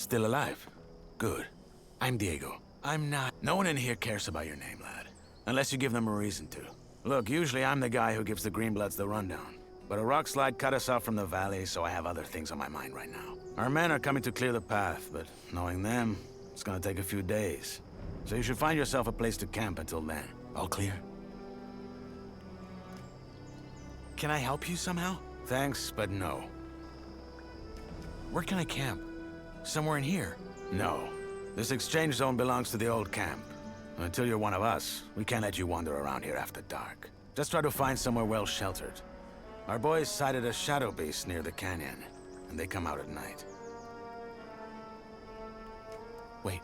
Still alive? Good. I'm Diego. I'm not... No one in here cares about your name, lad. Unless you give them a reason to. Look, usually I'm the guy who gives the Greenbloods the rundown. But a rock slide cut us off from the valley, so I have other things on my mind right now. Our men are coming to clear the path, but knowing them, it's gonna take a few days. So you should find yourself a place to camp until then. All clear? Can I help you somehow? Thanks, but no. Where can I camp? Somewhere in here? No. This exchange zone belongs to the old camp. Until you're one of us, we can't let you wander around here after dark. Just try to find somewhere well sheltered. Our boys sighted a shadow beast near the canyon, and they come out at night. Wait,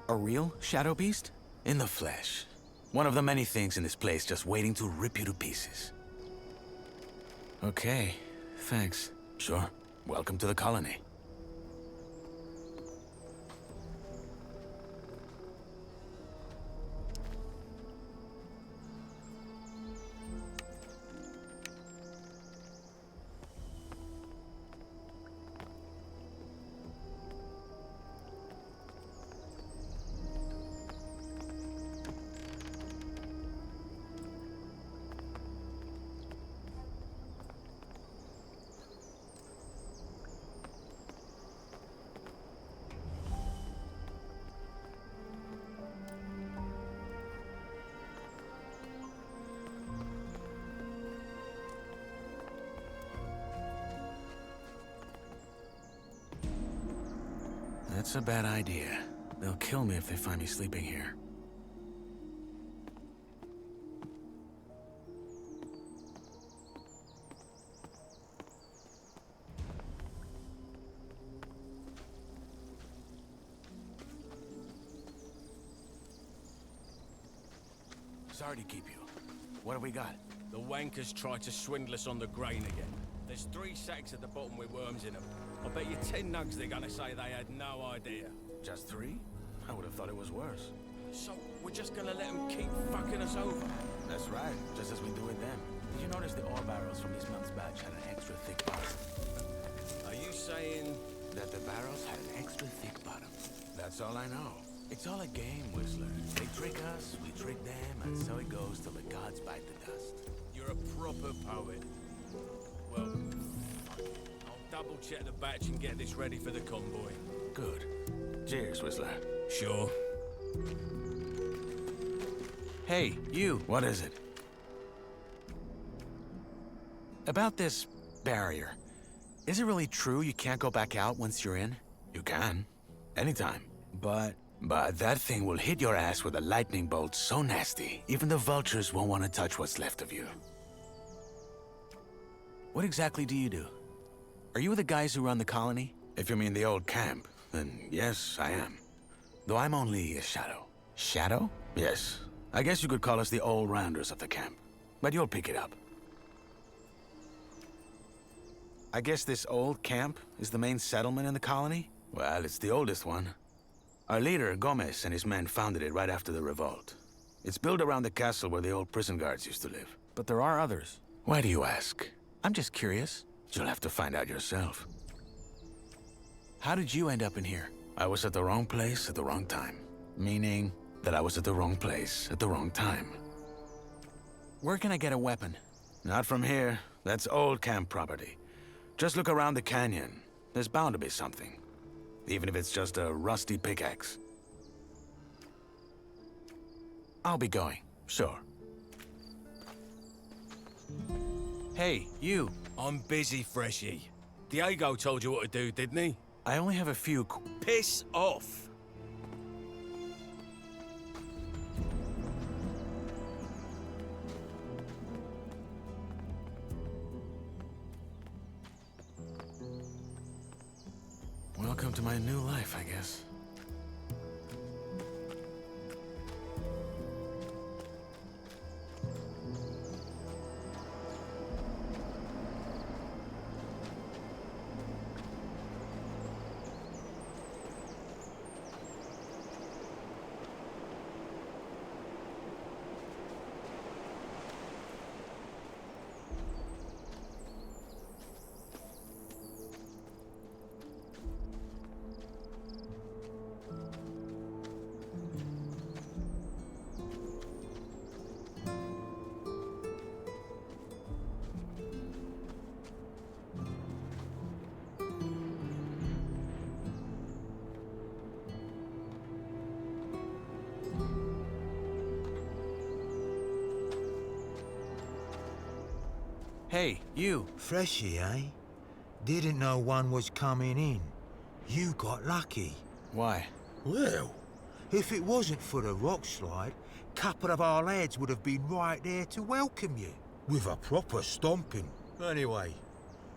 a real shadow beast? In the flesh. One of the many things in this place just waiting to rip you to pieces. Okay, thanks. Sure. Welcome to the colony. That's a bad idea. They'll kill me if they find me sleeping here. Sorry to keep you. What have we got? The wankers tried to swindle us on the grain again. There's 3 sacks at the bottom with worms in them. I bet you 10 nugs they're gonna say they had no idea. Just 3? I would have thought it was worse. So, we're just gonna let them keep fucking us over? That's right, just as we do with them. Did you notice the ore barrels from this month's batch had an extra thick bottom? Are you saying... That the barrels had an extra thick bottom. That's all I know. It's all a game, Whistler. They trick us, we trick them, and so it goes till the gods bite the dust. You're a proper poet. Well, I'll double-check the batch and get this ready for the convoy. Good. Cheers, Whistler. Sure. Hey, you! What is it? About this barrier. Is it really true you can't go back out once you're in? You can. Anytime. But that thing will hit your ass with a lightning bolt so nasty, even the vultures won't want to touch what's left of you. What exactly do you do? Are you the guys who run the colony? If you mean the old camp, then yes, I am. Though I'm only a shadow. Shadow? Yes. I guess you could call us the all-rounders of the camp. But you'll pick it up. I guess this old camp is the main settlement in the colony? Well, it's the oldest one. Our leader, Gomez, and his men founded it right after the revolt. It's built around the castle where the old prison guards used to live. But there are others. Why do you ask? I'm just curious. You'll have to find out yourself. How did you end up in here? I was at the wrong place at the wrong time. Meaning that I was at the wrong place at the wrong time. Where can I get a weapon? Not from here. That's old camp property. Just look around the canyon. There's bound to be something. Even if it's just a rusty pickaxe. I'll be going. Sure. Hey, you. I'm busy, Freshie. Diego told you what to do, didn't he? I only have a few Piss off! Welcome to my new life, I guess. Hey, you. Freshy, eh? Didn't know one was coming in. You got lucky. Why? Well, if it wasn't for the rock slide, couple of our lads would have been right there to welcome you. With a proper stomping. Anyway,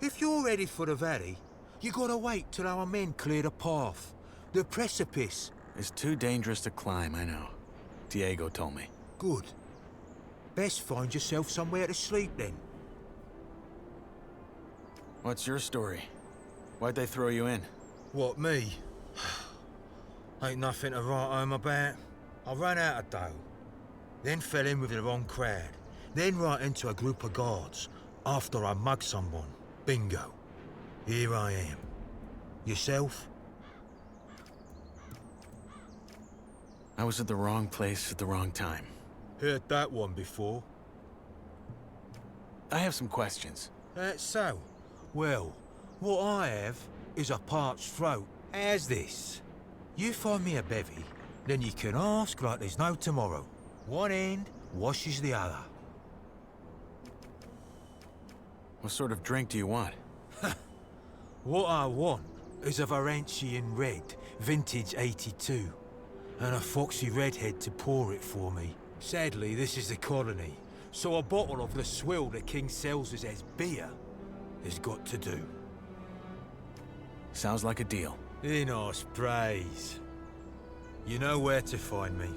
if you're ready for the valley, you gotta wait till our men clear the path. The precipice. It's too dangerous to climb, I know. Diego told me. Good. Best find yourself somewhere to sleep then. What's your story? Why'd they throw you in? What, me? Ain't nothing to write home about. I ran out of dough. Then fell in with the wrong crowd. Then right into a group of guards. After I mugged someone. Bingo. Here I am. Yourself? I was at the wrong place at the wrong time. Heard that one before. I have some questions. That's so. Well, what I have is a parched throat. How's this? You find me a bevy, then you can ask like there's no tomorrow. One end washes the other. What sort of drink do you want? What I want is a Varantian red, vintage 82, and a foxy redhead to pour it for me. Sadly, this is the colony, so a bottle of the swill the king sells us as beer has got to do. Sounds like a deal. Inos praise. You know where to find me.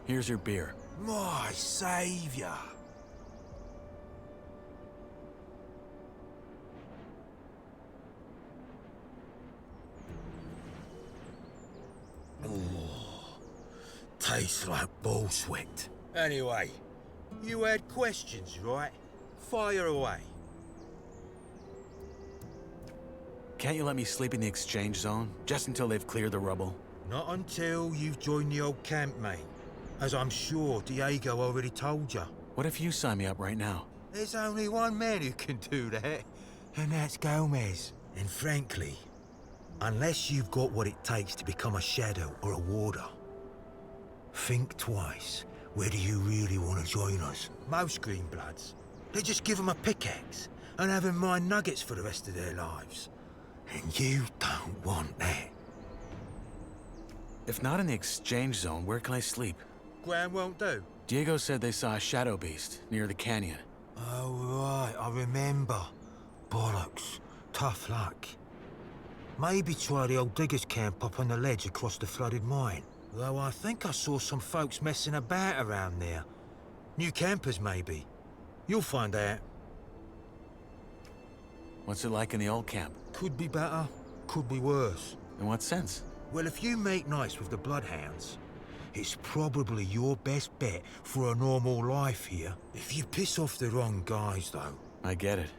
Here's your beer. My saviour. Tastes like bull sweat. Anyway, you had questions, right? Fire away. Can't you let me sleep in the exchange zone, just until they've cleared the rubble? Not until you've joined the old camp, mate. As I'm sure Diego already told you. What if you sign me up right now? There's only one man who can do that, and that's Gomez. And frankly, unless you've got what it takes to become a shadow or a warder, think twice whether you really want to join us. Most Greenbloods, they just give them a pickaxe and have them mine nuggets for the rest of their lives. And you don't want that. If not in the exchange zone, where can I sleep? Ground won't do. Diego said they saw a shadow beast near the canyon. Oh, right, I remember. Bollocks. Tough luck. Maybe try the old diggers' camp up on the ledge across the flooded mine. Though I think I saw some folks messing about around there. New campers, maybe. You'll find out. What's it like in the old camp? Could be better, could be worse. In what sense? Well, if you make nice with the Bloodhounds, it's probably your best bet for a normal life here. If you piss off the wrong guys, though. I get it.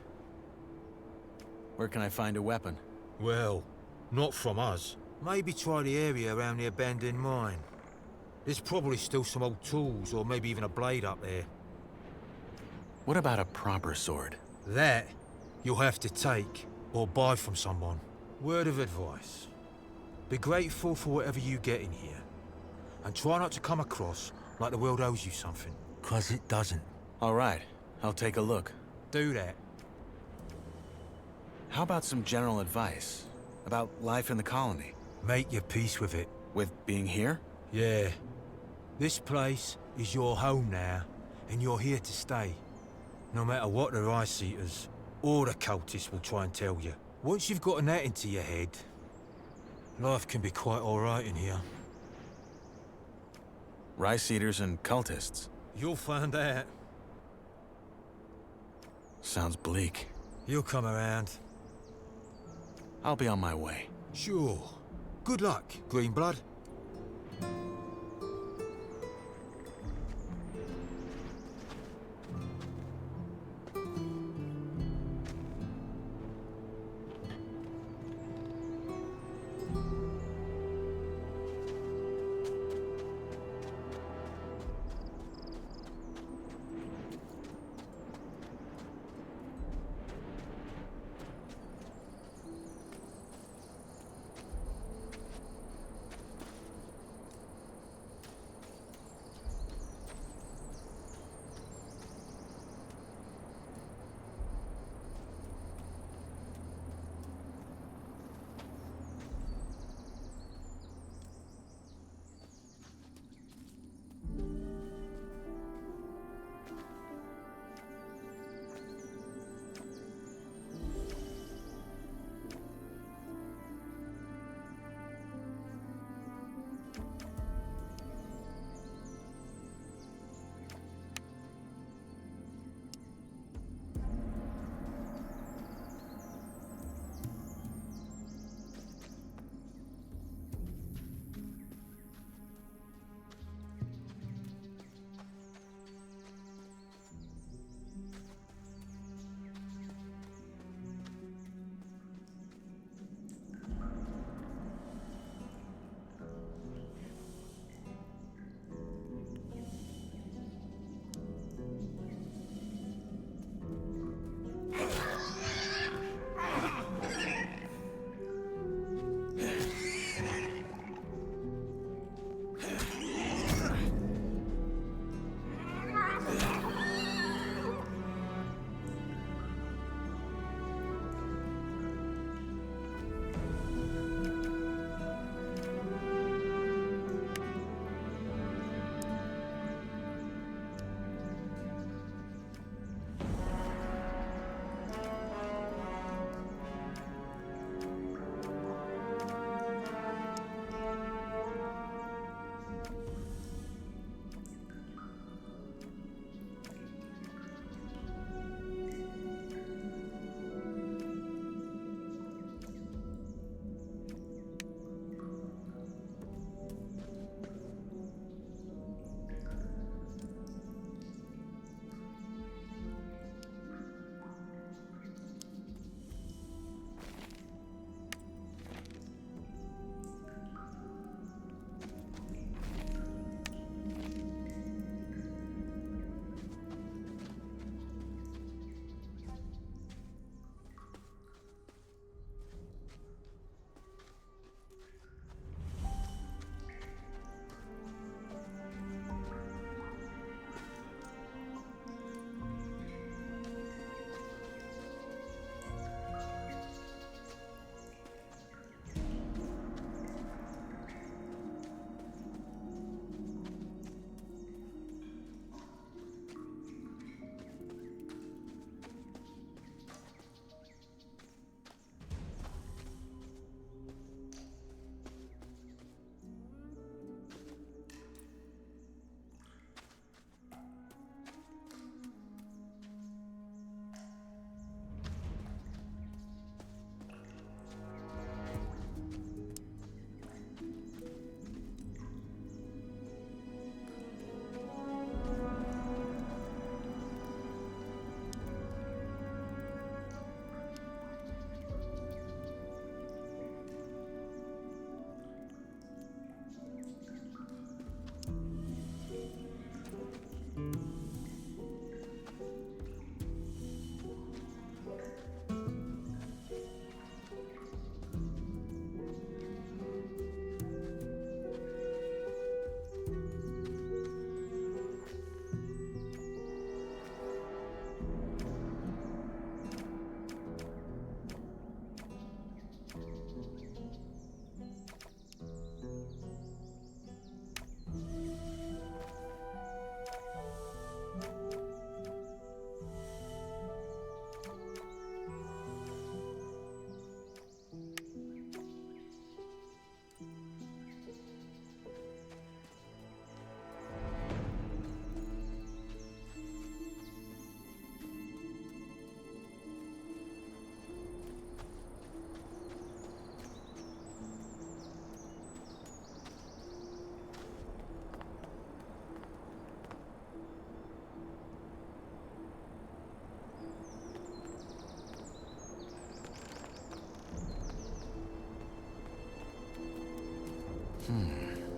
Where can I find a weapon? Well, not from us. Maybe try the area around the abandoned mine. There's probably still some old tools, or maybe even a blade up there. What about a proper sword? That, you'll have to take, or buy from someone. Word of advice. Be grateful for whatever you get in here. And try not to come across like the world owes you something. 'Cause it doesn't. All right, I'll take a look. Do that. How about some general advice? About life in the colony? Make your peace with it. With being here? Yeah. This place is your home now, and you're here to stay. No matter what the Rice-Eaters or the cultists will try and tell you. Once you've gotten that into your head, life can be quite alright in here. Rice-Eaters and cultists? You'll find out. Sounds bleak. You'll come around. I'll be on my way. Sure. Good luck, Greenblood.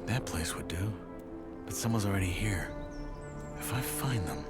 That place would do. But someone's already here. If I find them...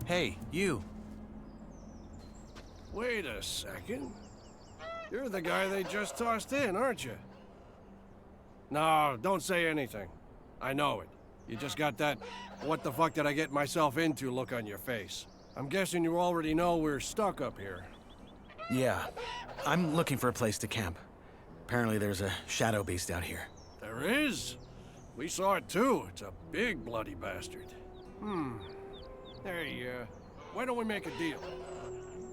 Hey, you. Wait a second. You're the guy they just tossed in, aren't you? No, don't say anything. I know it. You just got that what the fuck did I get myself into look on your face. I'm guessing you already know we're stuck up here. Yeah. I'm looking for a place to camp. Apparently there's a shadow beast out here. There is? We saw it too. It's a big bloody bastard. Hey, why don't we make a deal?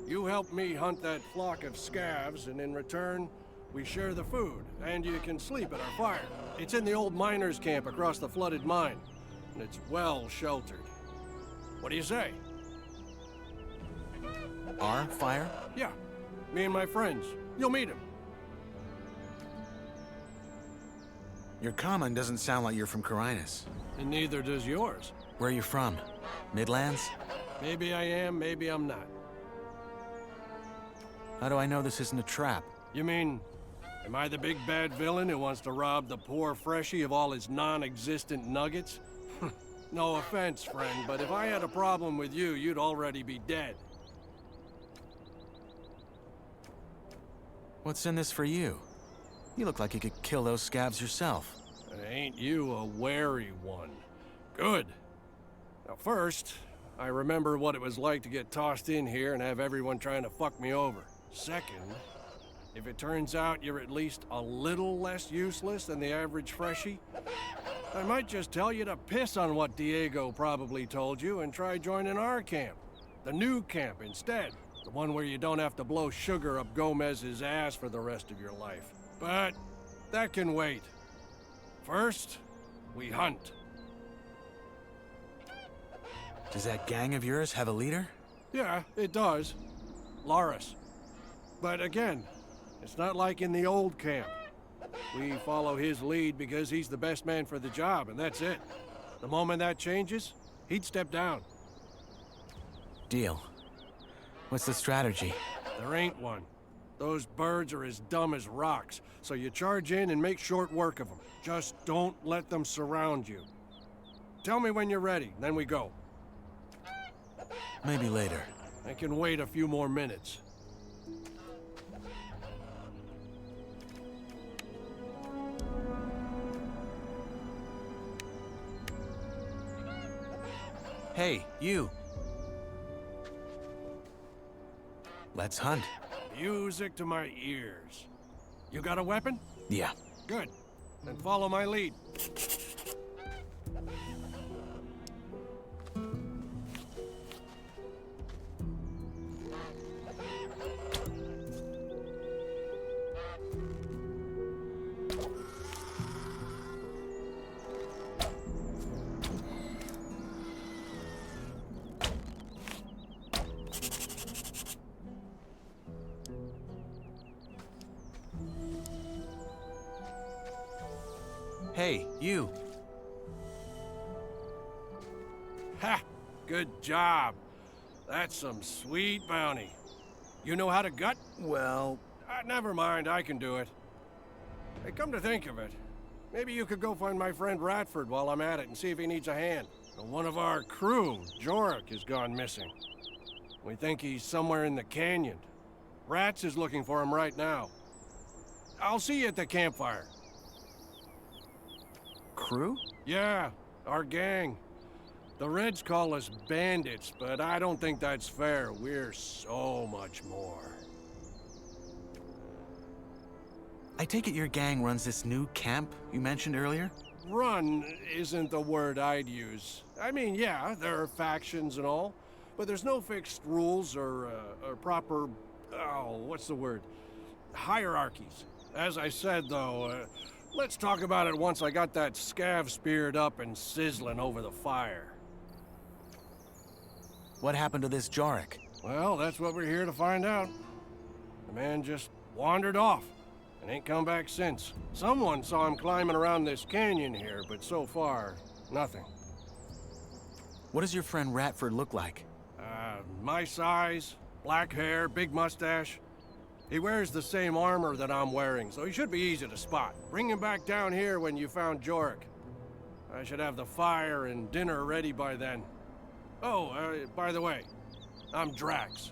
You help me hunt that flock of scavs, and in return, we share the food, and you can sleep at our fire. It's in the old miners' camp across the flooded mine, and it's well sheltered. What do you say? Our fire? Yeah, me and my friends. You'll meet them. Your common doesn't sound like you're from Carinus. And neither does yours. Where are you from? Midlands? Maybe I am, maybe I'm not. How do I know this isn't a trap? You mean, am I the big bad villain who wants to rob the poor freshie of all his non-existent nuggets? No offense, friend, but if I had a problem with you, you'd already be dead. What's in this for you? You look like you could kill those scabs yourself. Ain't you a wary one? Good. Now first, I remember what it was like to get tossed in here and have everyone trying to fuck me over. Second, if it turns out you're at least a little less useless than the average freshie, I might just tell you to piss on what Diego probably told you and try joining our camp. The new camp instead. The one where you don't have to blow sugar up Gomez's ass for the rest of your life. But that can wait. First, we hunt. Does that gang of yours have a leader? Yeah, it does. Nyras. But again, it's not like in the old camp. We follow his lead because he's the best man for the job, and that's it. The moment that changes, he'd step down. Deal. What's the strategy? There ain't one. Those birds are as dumb as rocks, so you charge in and make short work of them. Just don't let them surround you. Tell me when you're ready, then we go. Maybe later. I can wait a few more minutes. Hey, you. Let's hunt. Music to my ears. You got a weapon? Yeah. Good. Then follow my lead. Hey, you. Ha! Good job. That's some sweet bounty. You know how to gut? Well, Never mind, I can do it. Hey, come to think of it, maybe you could go find my friend Ratford while I'm at it and see if he needs a hand. One of our crew, Jorik, has gone missing. We think he's somewhere in the canyon. Rats is looking for him right now. I'll see you at the campfire. crew? Yeah, our gang. The Reds call us bandits, but I don't think that's fair. We're so much more. I take it your gang runs this new camp you mentioned earlier? Run isn't the word I'd use. I mean, yeah, there are factions and all, but there's no fixed rules or proper, what's the word? Hierarchies. As I said, though, let's talk about it once I got that scav speared up and sizzling over the fire. What happened to this Jorik? Well, that's what we're here to find out. The man just wandered off and ain't come back since. Someone saw him climbing around this canyon here, but so far, nothing. What does your friend Ratford look like? My size, black hair, big mustache. He wears the same armor that I'm wearing, so he should be easy to spot. Bring him back down here when you found Jorik. I should have the fire and dinner ready by then. Oh, by the way, I'm Drax.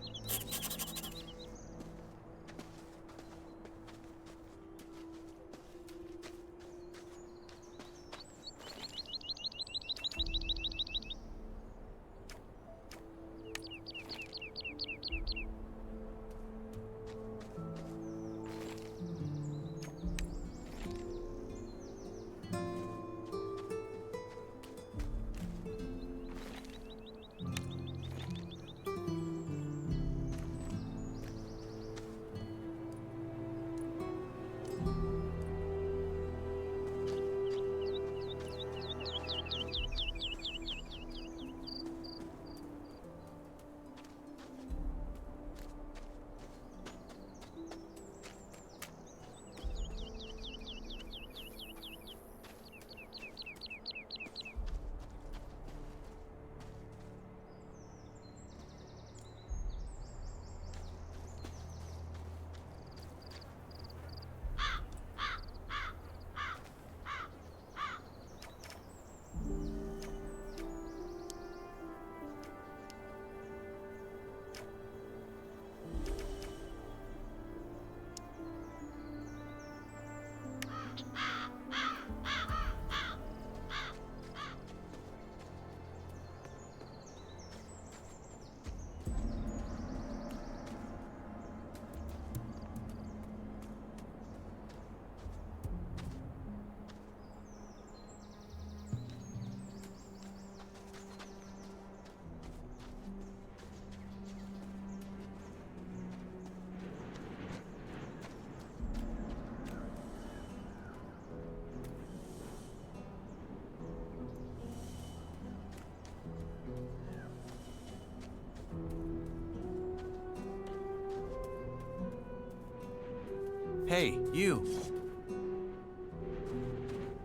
Hey, you.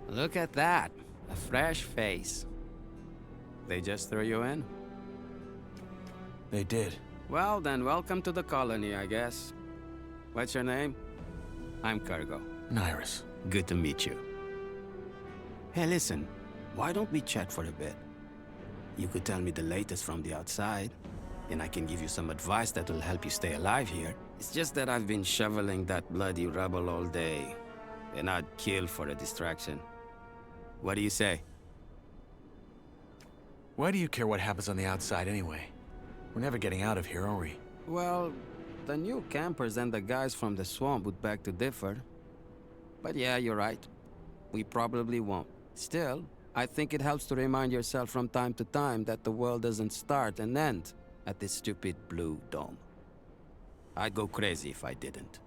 Look at that. A fresh face. They just threw you in? They did. Well, then welcome to the colony, I guess. What's your name? I'm Cargo. Nyras. Good to meet you. Hey, listen. Why don't we chat for a bit? You could tell me the latest from the outside. and I can give you some advice that will help you stay alive here. It's just that I've been shoveling that bloody rubble all day, and I'd kill for a distraction. What do you say? Why do you care what happens on the outside anyway? We're never getting out of here, are we? Well, the new campers and the guys from the swamp would beg to differ. But yeah, you're right. We probably won't. Still, I think it helps to remind yourself from time to time that the world doesn't start and end at this stupid blue dome. I'd go crazy if I didn't.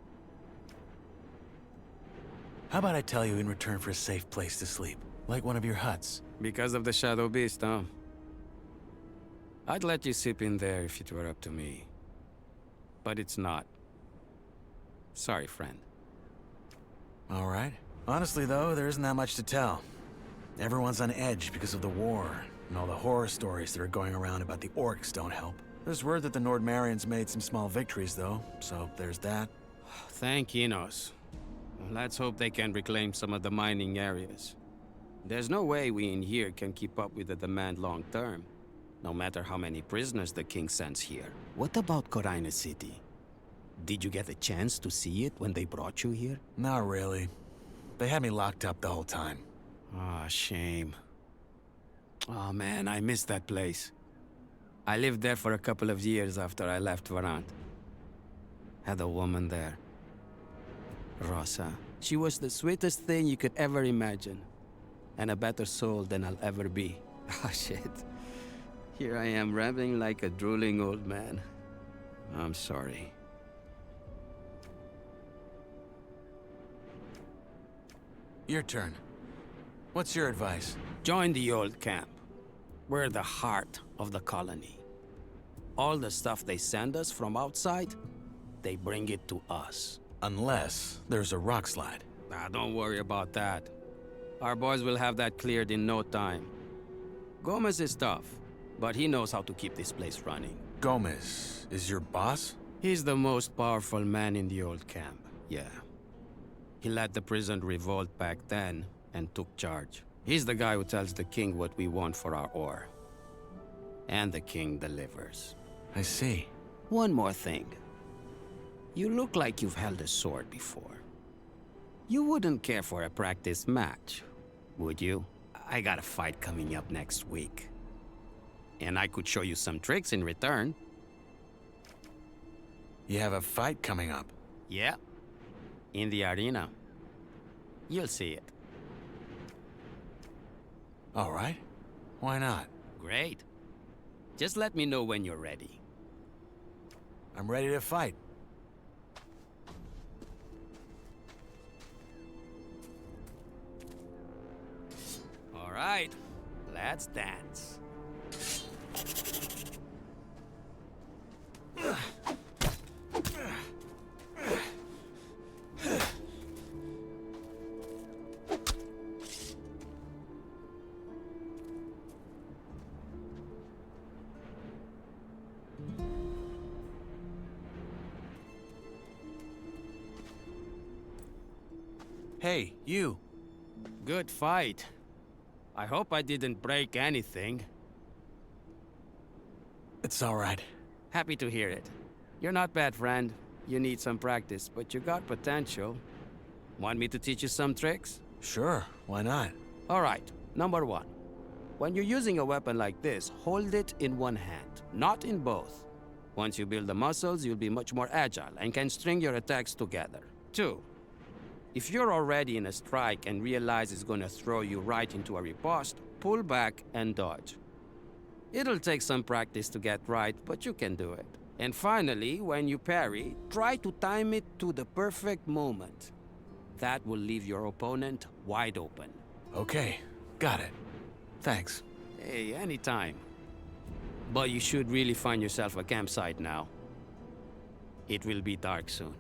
How about I tell you in return for a safe place to sleep? Like one of your huts? Because of the Shadow Beast, huh? I'd let you sleep in there if it were up to me. But it's not. Sorry, friend. All right. Honestly, though, there isn't that much to tell. Everyone's on edge because of the war, and all the horror stories that are going around about the orcs don't help. There's word that the Nordmarians made some small victories, though, so there's that. Thank Enos. Let's hope they can reclaim some of the mining areas. There's no way we in here can keep up with the demand long term, no matter how many prisoners the king sends here. What about Corina City? Did you get a chance to see it when they brought you here? Not really. They had me locked up the whole time. Ah, shame. Oh man, I miss that place. I lived there for a couple of years after I left Varant. Had a woman there. Rosa. She was the sweetest thing you could ever imagine. And a better soul than I'll ever be. Ah, shit. Here I am rambling like a drooling old man. I'm sorry. Your turn. What's your advice? Join the old camp. We're the heart of the colony. All the stuff they send us from outside, they bring it to us. Unless there's a rock slide. Ah, don't worry about that. Our boys will have that cleared in no time. Gomez is tough, but he knows how to keep this place running. Gomez is your boss? He's the most powerful man in the old camp, yeah. He led the prison revolt back then and took charge. He's the guy who tells the king what we want for our ore. And the king delivers. I see. One more thing. You look like you've held a sword before. You wouldn't care for a practice match, would you? I got a fight coming up next week. And I could show you some tricks in return. You have a fight coming up? Yeah. In the arena. You'll see it. All right. Why not? Great. Just let me know when you're ready. I'm ready to fight. All right. Let's dance. Hey, you. Good fight. I hope I didn't break anything. It's all right. Happy to hear it. You're not bad, friend. You need some practice, but you got potential. Want me to teach you some tricks? Sure, why not? All right, number one. When you're using a weapon like this, hold it in one hand, not in both. Once you build the muscles, you'll be much more agile and can string your attacks together. Two, if you're already in a strike and realize it's gonna throw you right into a riposte, pull back and dodge. It'll take some practice to get right, but you can do it. And finally, when you parry, try to time it to the perfect moment. That will leave your opponent wide open. Okay, got it. Thanks. Hey, anytime. But you should really find yourself a campsite now. It will be dark soon.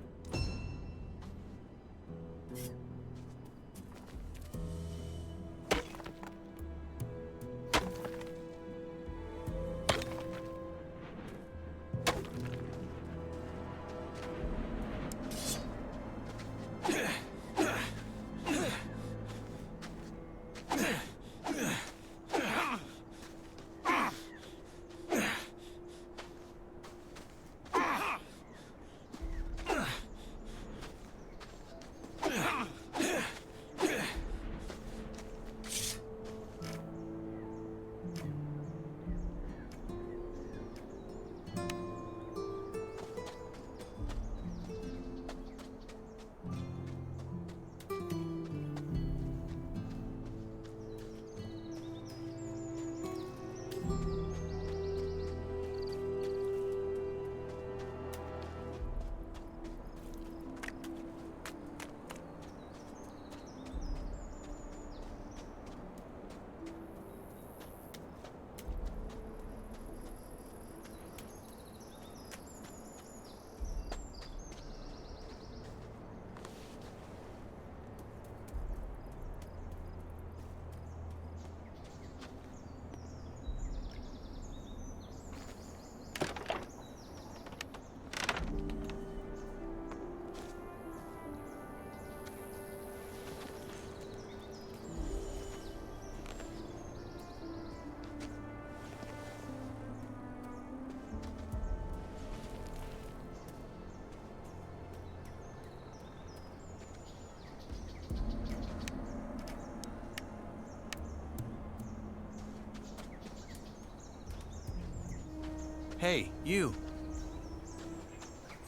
Hey, you.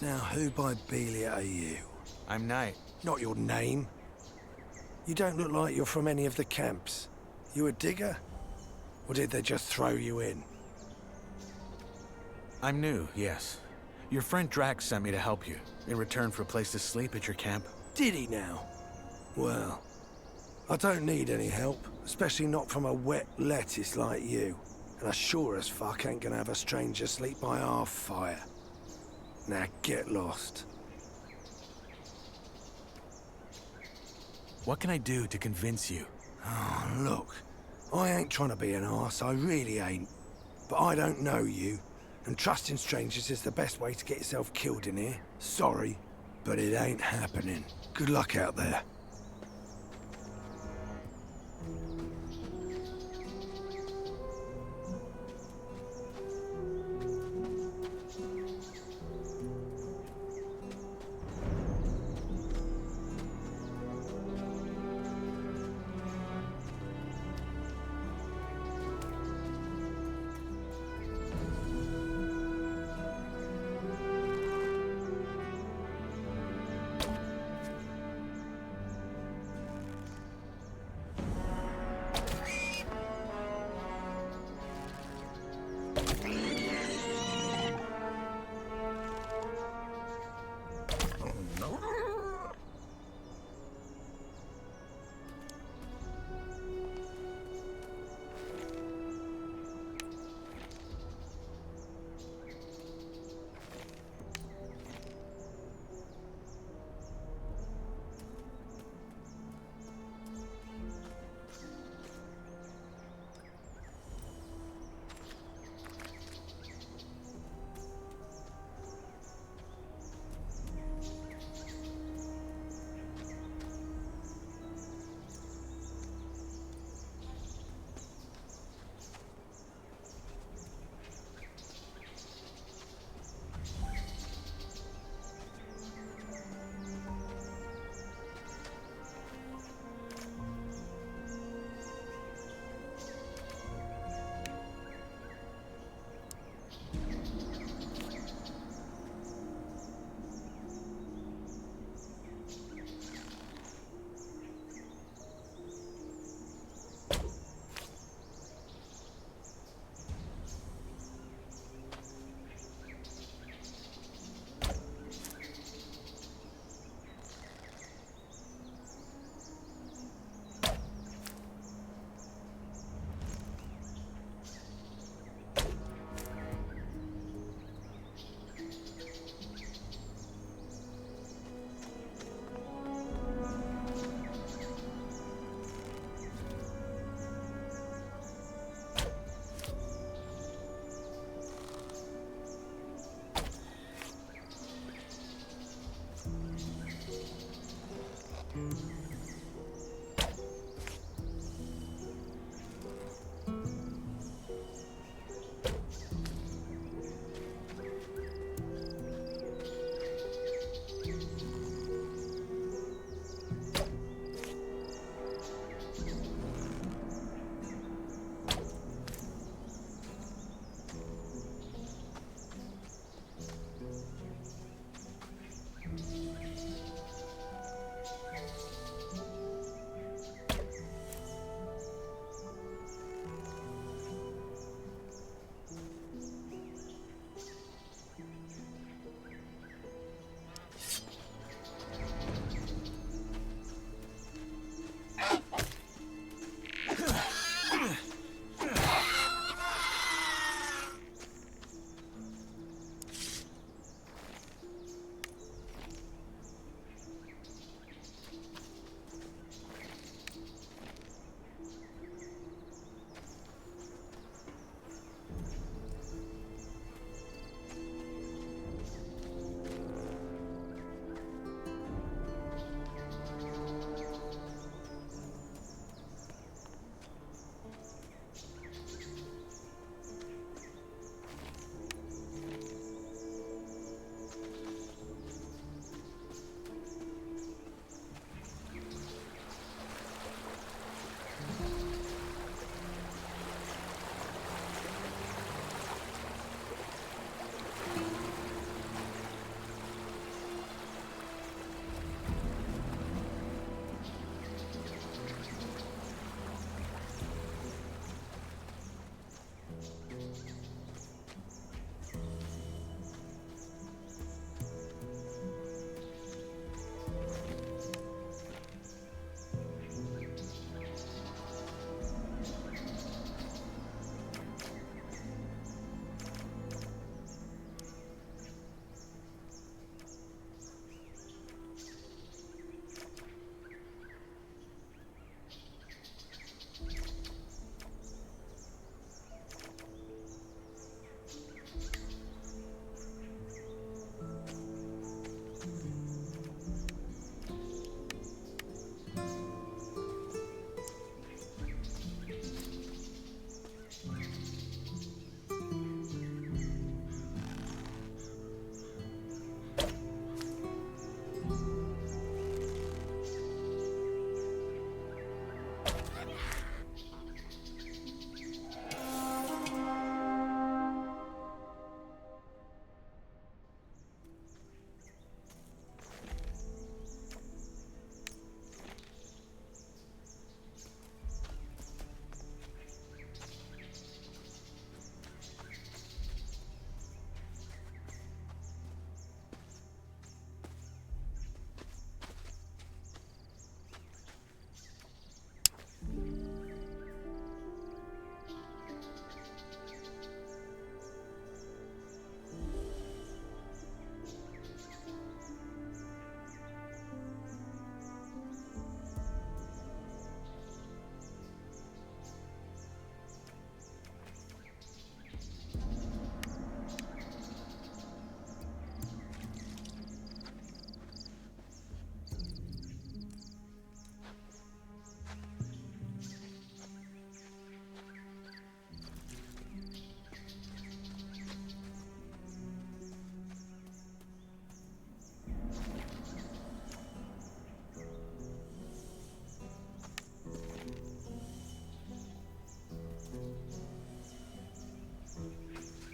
Now, who by Belia are you? I'm Knight. Not your name. You don't look like you're from any of the camps. You a digger? Or did they just throw you in? I'm new, yes. Your friend Drax sent me to help you, in return for a place to sleep at your camp. Did he now? Well, I don't need any help, especially not from a wet lettuce like you. And I sure as fuck ain't gonna have a stranger sleep by our fire. Now get lost. What can I do to convince you? Oh, look. I ain't trying to be an arse, I really ain't. But I don't know you, and trusting strangers is the best way to get yourself killed in here. Sorry, but it ain't happening. Good luck out there.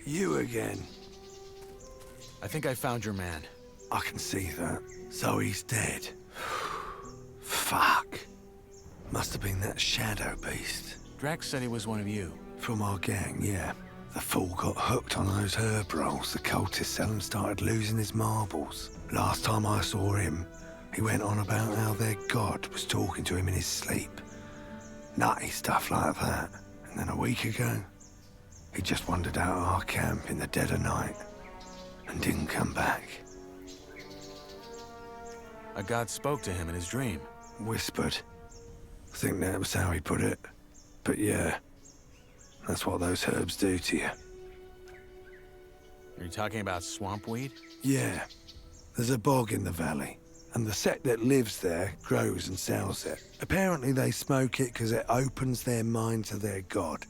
You again. I think I found your man. I can see that. So he's dead. Fuck. Must have been that shadow beast. Drax said he was one of you. From our gang, yeah. The fool got hooked on those herb rolls the cultists sell and started losing his marbles. Last time I saw him, he went on about how their god was talking to him in his sleep. Nutty stuff like that. And then a week ago, he just wandered out of our camp in the dead of night and didn't come back. A god spoke to him in his dream. Whispered. I think that was how he put it. But yeah, that's what those herbs do to you. Are you talking about swamp weed? Yeah. There's a bog in the valley, and the sect that lives there grows and sells it. Apparently they smoke it because it opens their mind to their god.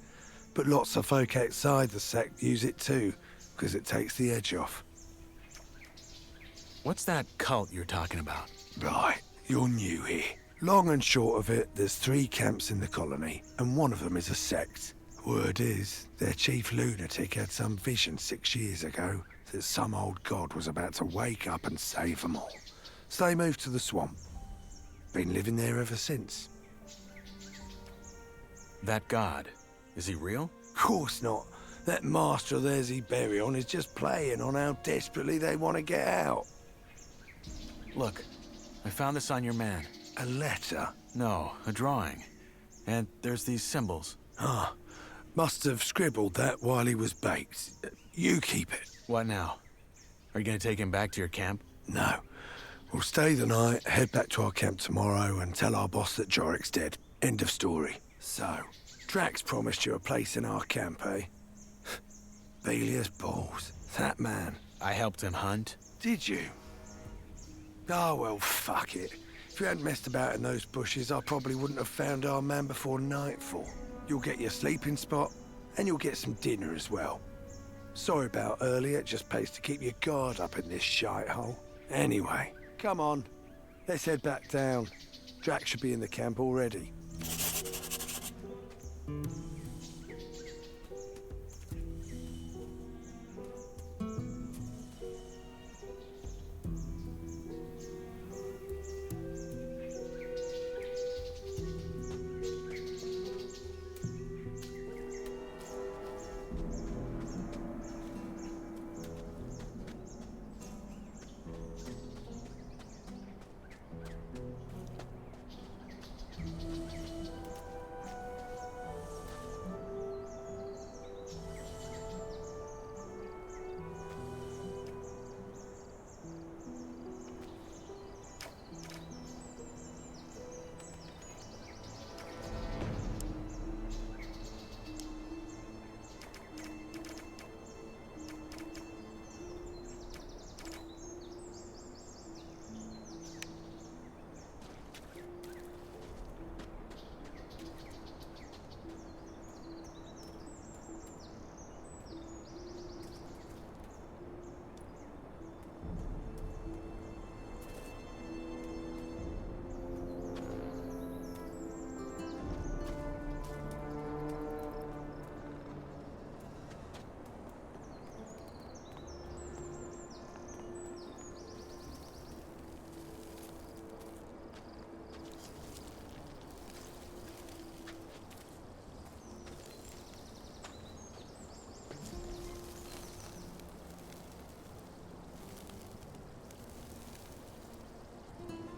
But lots of folk outside the sect use it too, because it takes the edge off. What's that cult you're talking about? Right, you're new here. Long and short of it, there's 3 camps in the colony, and one of them is a sect. Word is, their chief lunatic had some vision 6 years ago that some old god was about to wake up and save them all. So they moved to the swamp. Been living there ever since. That god, is he real? Course not. That master of theirs he bury on is just playing on how desperately they want to get out. Look, I found this on your man. A letter? No, a drawing. And there's these symbols. Ah, must have scribbled that while he was baked. You keep it. What now? Are you gonna take him back to your camp? No. We'll stay the night, head back to our camp tomorrow, and tell our boss that Jorik's dead. End of story. So, Drax promised you a place in our camp, eh? Belia's balls. That man. I helped him hunt. Did you? Oh, well, fuck it. If you hadn't messed about in those bushes, I probably wouldn't have found our man before nightfall. You'll get your sleeping spot, and you'll get some dinner as well. Sorry about earlier, it just pays to keep your guard up in this shithole. Anyway, come on. Let's head back down. Drax should be in the camp already.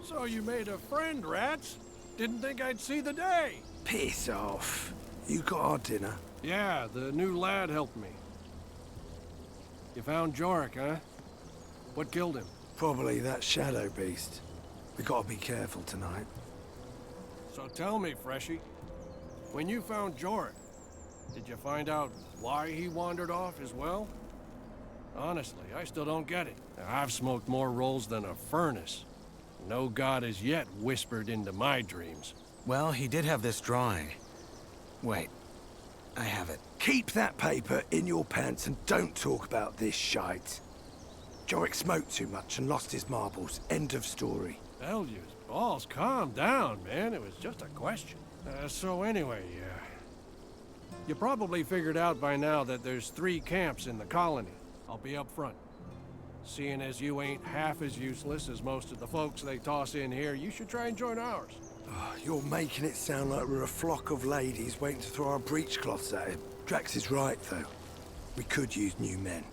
So you made a friend, Rats? Didn't think I'd see the day. Piss off. You got our dinner? Yeah, the new lad helped me. You found Jorik, huh? What killed him? Probably that shadow beast. We gotta be careful tonight. So tell me, Freshie, when you found Jorik, did you find out why he wandered off as well? Honestly, I still don't get it. I've smoked more rolls than a furnace. No god has yet whispered into my dreams. Well, he did have this drawing. Wait, I have it. Keep that paper in your pants and don't talk about this shite. Jorik smoked too much and lost his marbles. End of story. Elliot's balls, calm down, man. It was just a question. So anyway, You probably figured out by now that there's 3 camps in the colony. I'll be up front. Seeing as you ain't half as useless as most of the folks they toss in here, you should try and join ours. Oh, you're making it sound like we're a flock of ladies waiting to throw our breechcloths at him. Drax is right, though. We could use new men.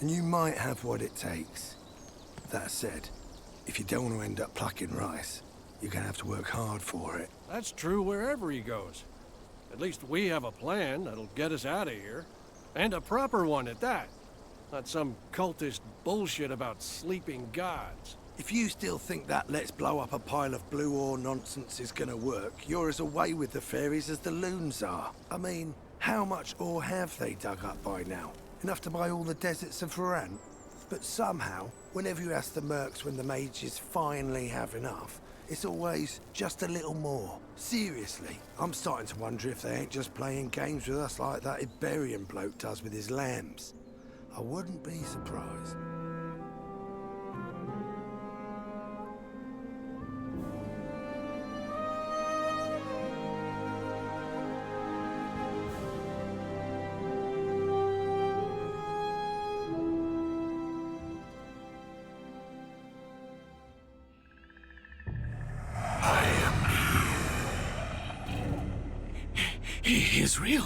And you might have what it takes. That said, if you don't want to end up plucking rice, you're gonna have to work hard for it. That's true wherever he goes. At least we have a plan that'll get us out of here. And a proper one at that. Not some cultist bullshit about sleeping gods. If you still think that let's blow up a pile of blue ore nonsense is gonna work, you're as away with the fairies as the loons are. I mean, how much ore have they dug up by now? Enough to buy all the deserts of Varan? But somehow, whenever you ask the mercs when the mages finally have enough, it's always just a little more. Seriously, I'm starting to wonder if they ain't just playing games with us like that Iberian bloke does with his lambs. I wouldn't be surprised. He is real.